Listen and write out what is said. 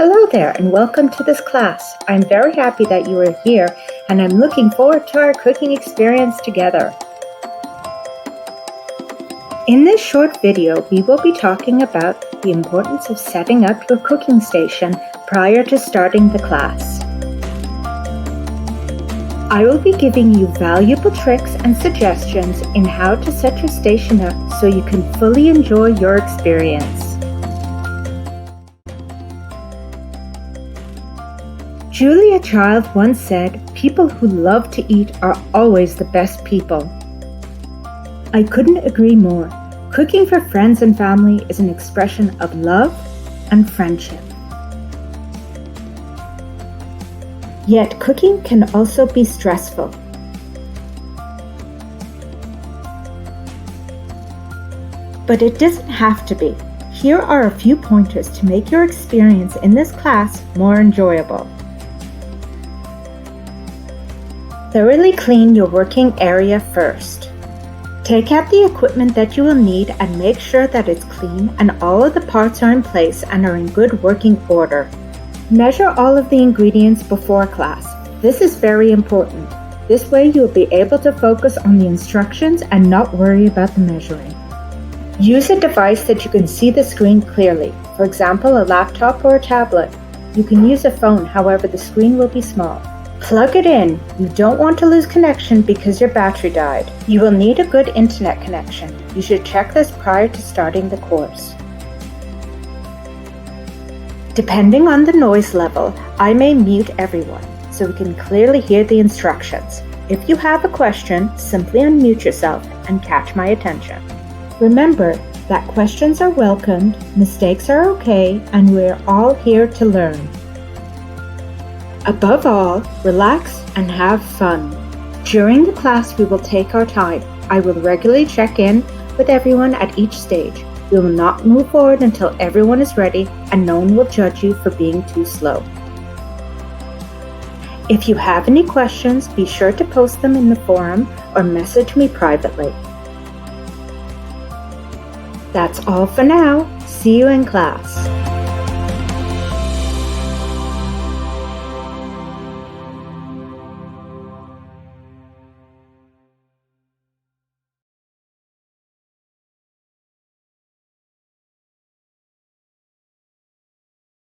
Hello there and welcome to this class. I'm very happy that you are here and I'm looking forward to our cooking experience together. In this short video, we will be talking about the importance of setting up your cooking station prior to starting the class. I will be giving you valuable tricks and suggestions in how to set your station up so you can fully enjoy your experience. Julia Child once said, "People who love to eat are always the best people." I couldn't agree more. Cooking for friends and family is an expression of love and friendship. Yet cooking can also be stressful. But it doesn't have to be. Here are a few pointers to make your experience in this class more enjoyable. Thoroughly clean your working area first. Take out the equipment that you will need and make sure that it's clean and all of the parts are in place and are in good working order. Measure all of the ingredients before class. This is very important. This way you will be able to focus on the instructions and not worry about the measuring. Use a device that you can see the screen clearly. For example, a laptop or a tablet. You can use a phone, however the screen will be small. Plug it in. You don't want to lose connection because your battery died. You will need a good internet connection. You should check this prior to starting the course. Depending on the noise level, I may mute everyone so we can clearly hear the instructions. If you have a question, simply unmute yourself and catch my attention. Remember that questions are welcomed, mistakes are okay, and we're all here to learn. Above all, relax and have fun. During the class, we will take our time. I will regularly check in with everyone at each stage. We will not move forward until everyone is ready and no one will judge you for being too slow. If you have any questions, be sure to post them in the forum or message me privately. That's all for now. See you in class.